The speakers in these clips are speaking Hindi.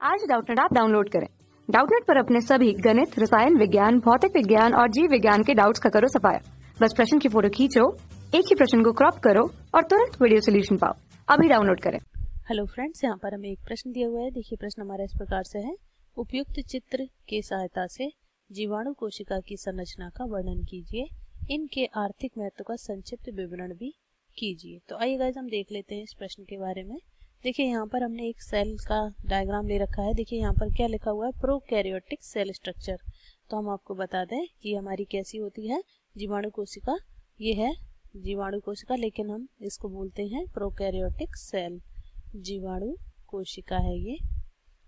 आज डाउटनेट ऐप डाउनलोड करें। डाउटनेट पर अपने सभी गणित, रसायन विज्ञान, भौतिक विज्ञान और जीव विज्ञान के डाउट्स का करो सफाया। बस प्रश्न की फोटो खींचो, एक ही प्रश्न को क्रॉप करो और तुरंत वीडियो सोल्यूशन पाओ। अभी डाउनलोड करें। हेलो फ्रेंड्स, यहाँ पर हमें एक प्रश्न दिया हुआ है। देखिए प्रश्न हमारा इस प्रकार से है, उपयुक्त चित्र की सहायता से जीवाणु कोशिका की संरचना का वर्णन कीजिए, इनके आर्थिक महत्व का संक्षिप्त विवरण भी कीजिए। तो आइए गाइस हम देख लेते हैं इस प्रश्न के बारे में। देखिए यहाँ पर हमने एक सेल का डायग्राम ले रखा है। देखिए यहाँ पर क्या लिखा हुआ है, प्रोकैरियोटिक सेल स्ट्रक्चर। तो हम आपको बता दें कि हमारी कैसी होती है जीवाणु कोशिका। ये है जीवाणु कोशिका, लेकिन हम इसको बोलते हैं प्रोकैरियोटिक सेल। जीवाणु कोशिका है ये,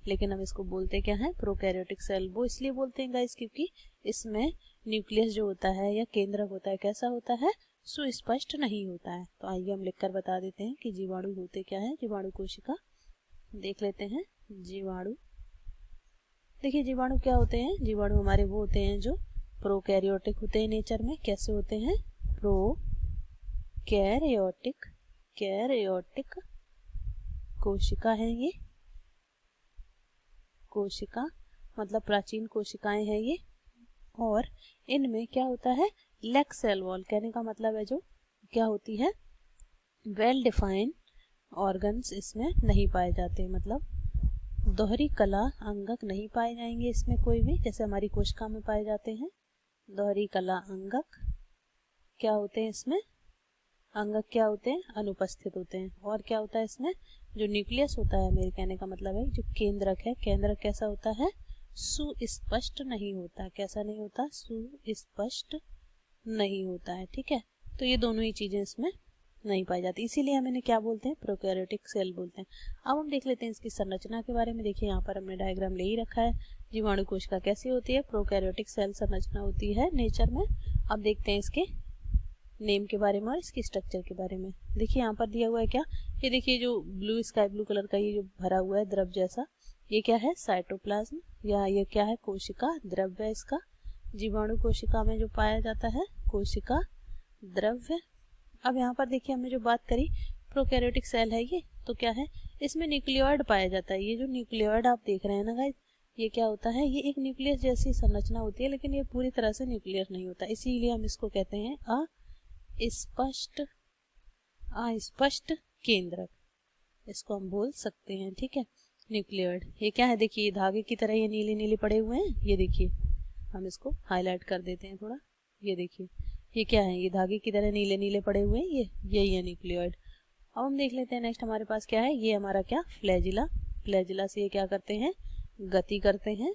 लेकिन हम इसको बोलते क्या है, प्रोकैरियोटिक सेल। वो इसलिए बोलते हैं गाइस क्योंकि इसमें न्यूक्लियस जो होता है या केंद्रक होता है, कैसा होता है, सुस्पष्ट नहीं होता है। तो आइए हम लिखकर बता देते हैं कि जीवाणु होते क्या है। जीवाणु कोशिका देख लेते हैं। जीवाणु, देखिए जीवाणु क्या होते हैं। जीवाणु हमारे वो होते हैं जो प्रोकैरियोटिक होते हैं नेचर में। कैसे होते हैं, प्रोकैरियोटिक, कैरियोटिक कोशिका है ये। कोशिका मतलब प्राचीन कोशिकाएं हैं ये। और इनमें क्या होता है, लेग सेल वॉल, कहने का मतलब है जो क्या होती है, वेल डिफाइंड ऑर्गन्स इसमें नहीं पाए जाते। मतलब दोहरी कला अंगक नहीं पाए जाएंगे इसमें कोई भी, जैसे हमारी कोशिका में पाए जाते हैं। दोहरी कला अंगक क्या होते हैं इसमें, अंगक क्या होते हैं, अनुपस्थित होते हैं। और क्या होता है इसमें, जो न्यूक्लियस होता है, मेरे कहने का मतलब है जो केंद्रक है, केंद्रक कैसा होता है, सुस्पष्ट नहीं होता। कैसा नहीं होता, सुस्पष्ट नहीं होता है। ठीक है, तो ये दोनों ही चीजें इसमें नहीं पाई जाती, इसीलिए हम इन्हें क्या बोलते हैं, प्रोकैरियोटिक सेल बोलते हैं। अब हम देख लेते हैं इसकी संरचना के बारे में। देखिए यहाँ पर हमने डायग्राम ले ही रखा है। जीवाणु कोशिका कैसी होती है, प्रोकैरियोटिक सेल संरचना होती है नेचर में। अब देखते हैं इसके नेम के बारे में और इसकी स्ट्रक्चर के बारे में। देखिए यहाँ पर दिया हुआ है क्या, ये देखिए जो ब्लू, स्काई ब्लू कलर का ये जो भरा हुआ है द्रव जैसा, ये क्या है, साइटोप्लाज्म, या ये क्या है, कोशिका द्रव्य है इसका। जीवाणु कोशिका में जो पाया जाता है कोशिका द्रव्य। अब यहाँ पर देखिए हमने जो बात करी, प्रोकैरियोटिक सेल है ये, तो क्या है, इसमें न्यूक्लियोइड पाया जाता है। ये जो न्यूक्लियोइड आप देख रहे हैं ना गाइस, ये क्या होता है, ये एक न्यूक्लियस जैसी संरचना होती है, लेकिन ये पूरी तरह से न्यूक्लियर नहीं होता, इसीलिए हम इसको कहते हैं अस्पष्ट केंद्रक, इसको हम बोल सकते हैं। ठीक है, न्यूक्लियोइड ये क्या है, देखिए धागे की तरह ये नीले नीले पड़े हुए हैं। ये देखिए हम इसको हाईलाइट कर देते हैं थोड़ा। ये देखिए ये क्या है, ये धागे की तरह नीले नीले पड़े हुए हैं, यही है न्यूक्लियोइड। अब हम देख लेते हैं नेक्स्ट हमारे पास क्या है, ये हमारा क्या, फ्लैजिला। फ्लैजिला से ये क्या करते हैं, गति करते हैं।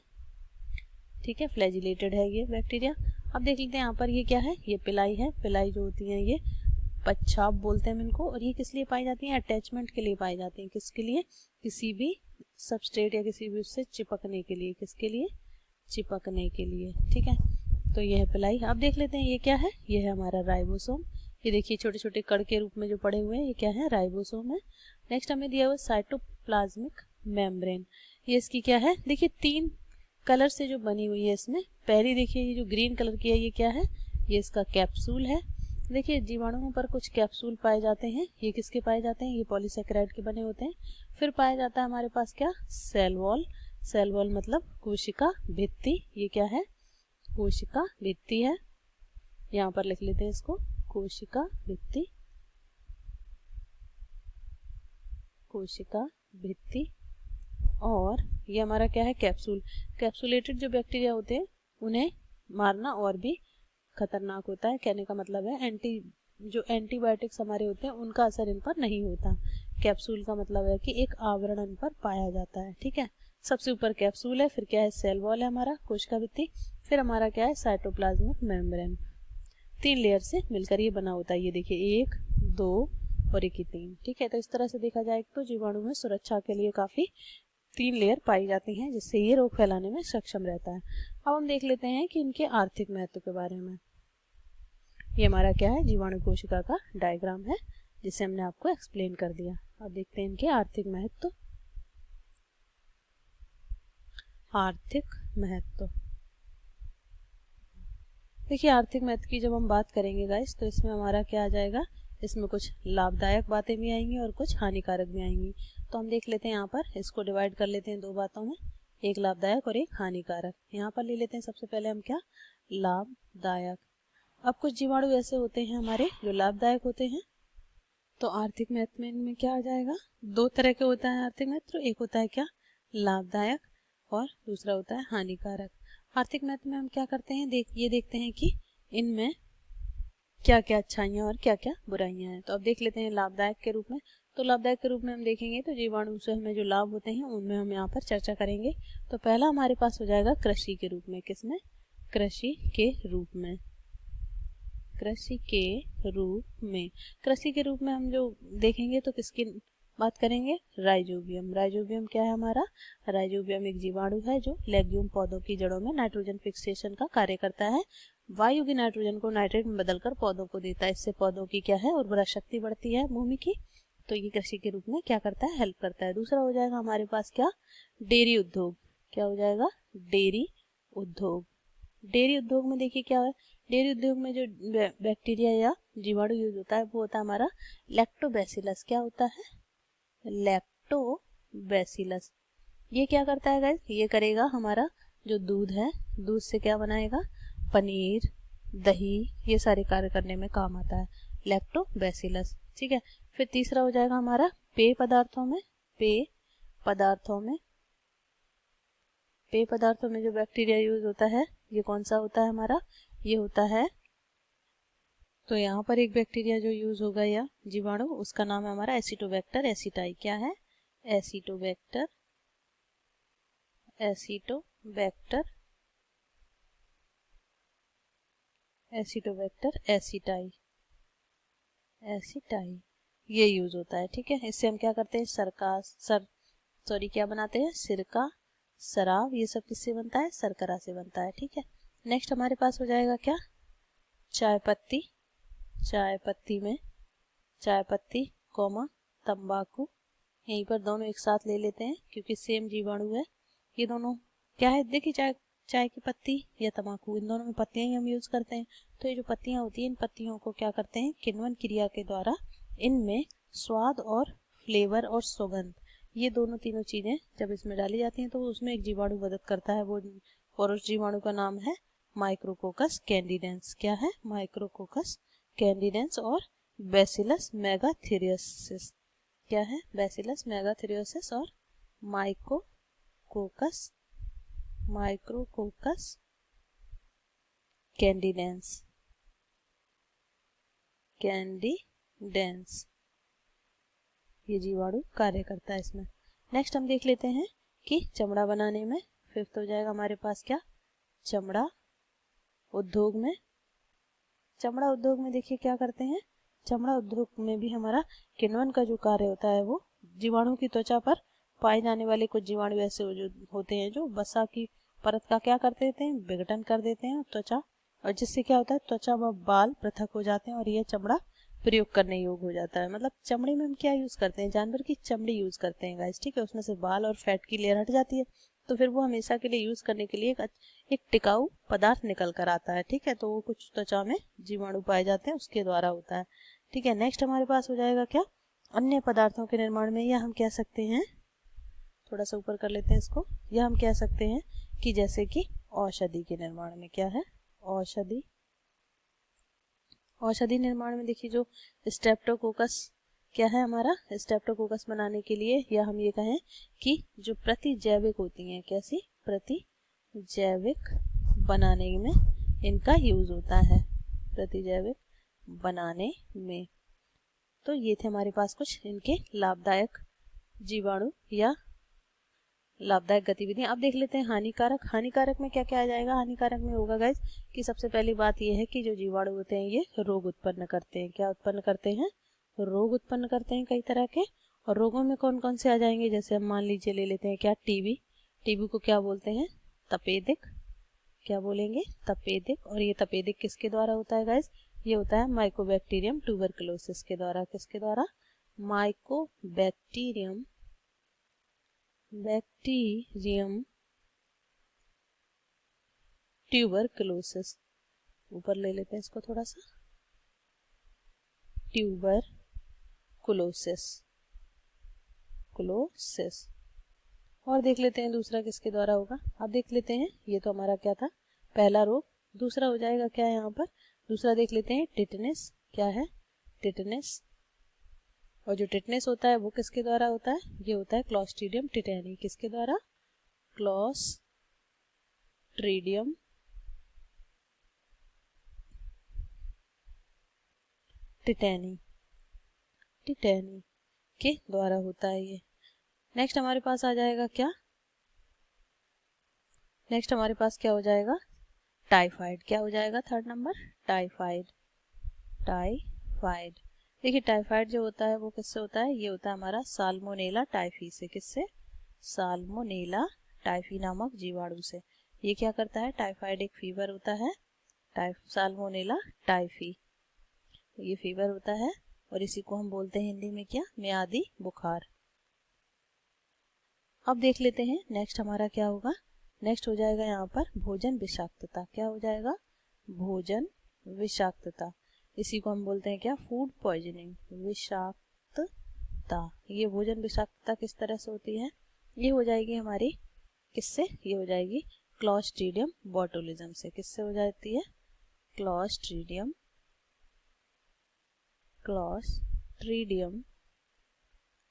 ठीक है, फ्लैजिलेटेड है ये बैक्टीरिया। अब देख लेते हैं यहाँ पर ये क्या है, ये पिलाई है। पिलाई जो होती है ये पच्छाप बोलते हैं इनको। और ये किस लिए पाई जाती है, अटैचमेंट के लिए पाई जाती है। किसके लिए, किसी भी सबस्ट्रेट या किसी भी उससे चिपकने के लिए। किसके लिए, चिपकने के लिए। ठीक है, तो ये है पिलाई। अब देख लेते हैं ये क्या है, ये है हमारा राइबोसोम। ये देखिए छोटे छोटे कण के रूप में जो पड़े हुए हैं, ये क्या है, राइबोसोम है। नेक्स्ट हमें दिया हुआ साइटोप्लाज्मिक मेम्ब्रेन। ये इसकी क्या है, देखिए 3 कलर से जो बनी हुई है इसमें। पहली देखिए ये जो ग्रीन कलर की है, ये क्या है, ये इसका कैप्सूल है। देखिए जीवाणुओं पर कुछ कैप्सूल पाए जाते हैं। ये किसके पाए जाते हैं, ये पॉलीसेकेराइड के बने होते हैं। फिर पाया जाता है हमारे पास क्या, सेल वॉल। सेल वॉल मतलब कोशिका भित्ति। ये क्या है, कोशिका भित्ति है। यहाँ पर लिख लेते हैं इसको, कोशिका भित्ति, कोशिका भित्ति। और ये हमारा क्या है, कैप्सूल। कैप्सुलेटेड जो बैक्टीरिया होते हैं उन्हें मारना और भी खतरनाक होता है। कहने का मतलब है जो एंटीबायोटिक्स हमारे होते हैं उनका असर इन पर नहीं होता। कैप्सूल का मतलब है कि एक आवरण इन पर पाया जाता है। ठीक है, सबसे ऊपर कैप्सूल है, फिर क्या है, सेल वॉल है हमारा, कोशिका भित्ति, फिर हमारा क्या है, साइटोप्लाज्मिक मेम्ब्रेन। 3 लेयर से मिलकर ये बना होता है। ये देखिए 1, 2 और 1 3। ठीक है, तो इस तरह से देखा जाए तो जीवाणु में सुरक्षा के लिए काफी 3 लेयर पाई जाती हैं, जिससे ये रोग फैलाने में सक्षम रहता है। अब हम देख लेते हैं कि इनके आर्थिक महत्व के बारे में। ये हमारा क्या है, जीवाणु कोशिका का डायग्राम है, जिसे हमने आपको एक्सप्लेन कर दिया। अब देखते हैं इनके आर्थिक महत्व। आर्थिक महत्व, देखिए आर्थिक महत्व की जब हम बात करेंगे गाइस, तो इसमें हमारा क्या आ जाएगा, इसमें कुछ लाभदायक बातें भी आएंगी और कुछ हानिकारक भी आएंगी। तो हम देख लेते हैं यहाँ पर, इसको डिवाइड कर लेते हैं दो बातों में, एक लाभदायक और एक हानिकारक। यहाँ पर ले लेते हैं सबसे पहले हम क्या, लाभदायक। अब कुछ जीवाणु ऐसे होते हैं हमारे जो लाभदायक होते हैं। तो आर्थिक महत्व में इनमें क्या आ जाएगा, दो तरह के होता है आर्थिक महत्व, एक होता है क्या, लाभदायक, और दूसरा होता है हानिकारक। आर्थिक महत्व में हम क्या करते हैं, ये देखते हैं कि इनमें क्या क्या अच्छाइयाँ और क्या क्या बुराइयाँ हैं। तो अब देख लेते हैं लाभदायक के रूप में। तो लाभदायक के रूप में हम देखेंगे तो जीवाणु से हमें जो लाभ होते हैं उनमें हम यहाँ पर चर्चा करेंगे। तो पहला हमारे पास हो जाएगा कृषि के रूप में। किसमें, कृषि के रूप में। कृषि के रूप में, कृषि के रूप में हम जो देखेंगे तो किसकी बात करेंगे, राइजोबियम। राइजोबियम क्या है हमारा, राइजोबियम एक जीवाणु है जो लेग्यूम पौधों की जड़ों में नाइट्रोजन फिक्सेशन का कार्य करता है। वायु की नाइट्रोजन को नाइट्रेट में बदलकर पौधों को देता है। इससे पौधों की क्या है, उर्वरा शक्ति बढ़ती है भूमि की। तो ये कृषि के रूप में क्या करता है, हेल्प करता है। दूसरा हो जाएगा हमारे पास क्या, डेयरी उद्योग। क्या हो जाएगा, डेयरी उद्योग। डेयरी उद्योग में देखिए क्या है, डेयरी उद्योग में जो बैक्टीरिया या जीवाणु यूज होता है वो होता है हमारा लैक्टोबैसिलस। क्या होता है, लैक्टोबैसिलस। ये क्या करता है गाइस, ये करेगा हमारा जो दूध है, दूध से क्या बनाएगा, पनीर, दही, ये सारे कार्य करने में काम आता है लैक्टोबैसिलस। ठीक है, फिर तीसरा हो जाएगा हमारा पेय पदार्थों में। पेय पदार्थों में, पेय पदार्थों में जो बैक्टीरिया यूज होता है ये कौन सा होता है हमारा, ये होता है, तो यहाँ पर एक बैक्टीरिया जो यूज होगा या जीवाणु, उसका नाम है हमारा एसिटोबैक्टर एसिटाई। क्या है, Acetobacter Acetobacter Acetobacter aceti aceti, ये यूज होता है। ठीक है, इससे हम क्या करते हैं, क्या बनाते हैं, सिरका, शराब, ये सब किससे बनता है, शर्करा से बनता है। ठीक है, नेक्स्ट हमारे पास हो जाएगा क्या, चाय पत्ती। चाय पत्ती में चाय पत्ती कोमा तंबाकू, यहीं पर दोनों एक साथ ले लेते हैं क्योंकि सेम जीवाणु है। ये दोनों क्या है, देखिए चाय की पत्ती या तंबाकू, इन दोनों में पत्तियां ही हम यूज करते हैं। तो ये जो पत्तियां होती हैं, इन पत्तियों को क्या करते हैं, किण्वन क्रिया के द्वारा इनमें स्वाद और फ्लेवर और सुगंध, ये दोनों तीनों चीजें जब इसमें डाली जाती हैं तो उसमें एक जीवाणु मदद करता है। वो और उस जीवाणु का नाम है माइक्रोकोकस कैंडिडेंस। क्या है, माइक्रोकोकस कैंडिडेंस और बैसिलस मेगाथेरियोसिस। क्या है, बैसिलस मेगाथेरियोसिस और माइक्रोकोकस कैंडिडेंस ये जीवाणु कार्य करता है इसमें। नेक्स्ट हम देख लेते हैं कि चमड़ा बनाने में, फिफ्थ हो जाएगा हमारे पास क्या, चमड़ा उद्योग में। चमड़ा उद्योग में देखिए क्या करते हैं, चमड़ा उद्योग में भी हमारा किण्वन का जो कार्य होता है वो जीवाणु की त्वचा पर पाए जाने वाले कुछ जीवाणु ऐसे जो होते हैं जो वसा की परत का क्या कर देते हैं, विघटन कर देते हैं त्वचा, और जिससे क्या होता है, त्वचा व बाल पृथक हो जाते हैं और यह चमड़ा प्रयोग करने योग्य हो जाता है। मतलब चमड़े में हम क्या यूज करते हैं, जानवर की चमड़ी यूज करते हैं गाइस। ठीक है, उसमें से बाल और फैट की लेयर हट जाती है, तो फिर वो हमेशा के लिए यूज करने के लिए एक टिकाऊ पदार्थ निकल कर आता है। ठीक है, तो वो कुछ त्वचा में जीवाणु पाए जाते हैं उसके द्वारा होता है। ठीक है, नेक्स्ट हमारे पास हो जाएगा क्या, अन्य पदार्थों के निर्माण में, या हम कह सकते हैं, थोड़ा सा ऊपर कर लेते हैं इसको, या हम कह सकते हैं कि जैसे कि औषधि के निर्माण में। क्या है, औषधि निर्माण में देखिए जो स्ट्रेप्टोकोकस, क्या है हमारा, स्ट्रेप्टोकोकस बनाने के लिए, या हम ये कहें कि जो प्रतिजैविक होती हैं, कैसी, प्रतिजैविक बनाने में इनका यूज होता है, प्रतिजैविक बनाने में। तो ये थे हमारे पास कुछ इनके लाभदायक जीवाणु या लाभदायक गतिविधियां। अब देख लेते हैं हानिकारक। हानिकारक में क्या क्या आ जाएगा, हानिकारक में होगा गाइज कि सबसे पहली बात ये है कि जो जीवाणु होते हैं ये रोग उत्पन्न करते हैं। क्या उत्पन्न करते हैं, रोग उत्पन्न करते हैं कई तरह के। और रोगों में कौन कौन से आ जाएंगे, जैसे हम मान लीजिए ले लेते हैं क्या, टीबी। टीबी को क्या बोलते हैं, तपेदिक। क्या बोलेंगे, तपेदिक। और ये तपेदिक किसके द्वारा होता है गाइज, ये होता है माइकोबैक्टीरियम ट्यूबरकुलोसिस के द्वारा। किसके द्वारा, माइकोबैक्टीरियम ट्यूबरकुलोसिस। ऊपर ले लेते हैं इसको थोड़ा सा, ट्यूबर कुलोसिस। और देख लेते हैं दूसरा किसके द्वारा होगा। अब देख लेते हैं, ये तो हमारा क्या था, पहला रोग। दूसरा हो जाएगा क्या यहाँ पर, दूसरा देख लेते हैं टिटनेस। क्या है, टिटनेस। और जो टिटनेस होता है वो किसके द्वारा होता है, ये होता है क्लॉस्ट्रीडियम टिटेनी। किसके द्वारा, क्लॉस्ट्रीडियम टिटेनी के द्वारा होता है ये। नेक्स्ट हमारे पास आ जाएगा क्या, नेक्स्ट हमारे पास क्या हो जाएगा, टाइफाइड। क्या हो जाएगा, थर्ड नंबर, टाइफाइड। देखिए टाइफाइड जो होता है वो किससे होता है, ये होता है हमारा साल्मोनेला टाइफी से। किससे, साल्मोनेला टाइफी नामक जीवाणु से। ये क्या करता है, टाइफाइड एक फीवर होता है, साल्मोनेला टाइफी ये फीवर होता है, और इसी को हम बोलते हैं हिंदी में क्या, मियादी बुखार। अब देख लेते हैं नेक्स्ट हमारा क्या होगा। नेक्स्ट हो जाएगा यहाँ पर भोजन विषाक्तता। क्या हो जाएगा, भोजन विषाक्तता। इसी को हम बोलते हैं क्या, फूड पॉइजनिंग, विषाक्तता। ये भोजन विषाक्तता किस तरह से होती है, ये हो जाएगी हमारी किससे, ये हो जाएगी क्लॉस्ट्रीडियम बोटुलिज्म से। किससे हो जाती है, क्लॉस्ट्रीडियम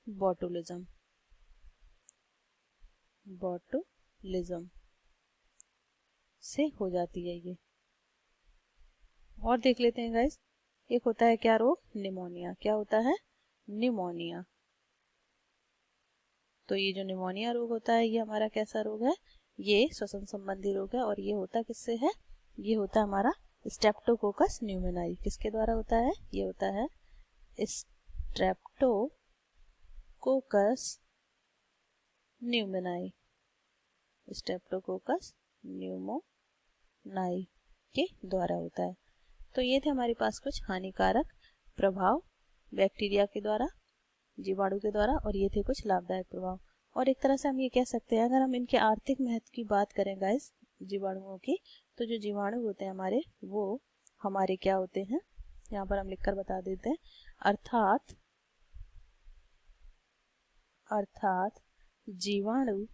बोटुलिज्म से हो जाती है ये। और देख लेते हैं गाइस, एक होता है क्या रोग, निमोनिया। क्या होता है, निमोनिया। तो ये जो निमोनिया रोग होता है ये हमारा कैसा रोग है, ये श्वसन संबंधी रोग है, और ये होता किससे है, ये होता है हमारा स्ट्रेप्टोकोकस न्यूमोनाई। किसके द्वारा होता है, ये होता है स्ट्रेप्टोकोकस न्यूमोनाई के द्वारा होता है। तो ये थे हमारे पास कुछ हानिकारक प्रभाव बैक्टीरिया के द्वारा, जीवाणु के द्वारा, और ये थे कुछ लाभदायक प्रभाव। और एक तरह से हम ये कह सकते हैं, अगर हम इनके आर्थिक महत्व की बात करें गाइस जीवाणुओं की, तो जो जीवाणु होते हैं हमारे, वो हमारे क्या होते हैं, यहाँ पर हम लिखकर बता देते हैं, अर्थात जीवाणु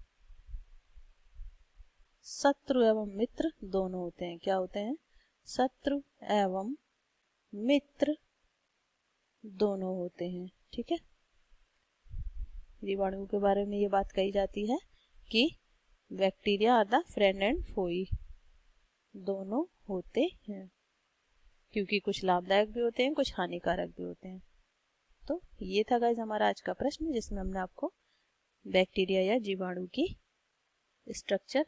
शत्रु एवं मित्र दोनों होते हैं। क्या होते हैं, शत्रु एवं मित्र दोनों होते हैं। ठीक है, जीवाणुओं के बारे में ये बात कही जाती है कि bacteria are the friend and foe, दोनों होते हैं, क्योंकि कुछ लाभदायक भी होते हैं, कुछ हानिकारक भी होते हैं। तो ये था गाइस हमारा आज का प्रश्न, जिसमें हमने आपको बैक्टीरिया या जीवाणु की स्ट्रक्चर,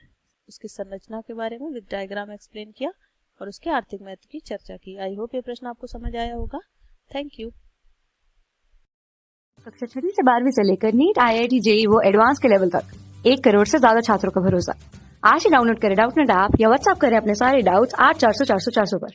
उसकी संरचना के बारे में विद डायग्राम एक्सप्लेन किया और उसके आर्थिक महत्व की चर्चा की। आई होप ये प्रश्न आपको समझ आया होगा। Thank you. कक्षा 6 से 12वीं से लेकर नीट, IIT, JEE वो एडवांस के लेवल तक 1 करोड़ से ज्यादा छात्रों का भरोसा। आज ही डाउनलोड करें डाउटनेट ऐप या व्हाट्सएप करें अपने सारे डाउट्स 8400 400 400 पर।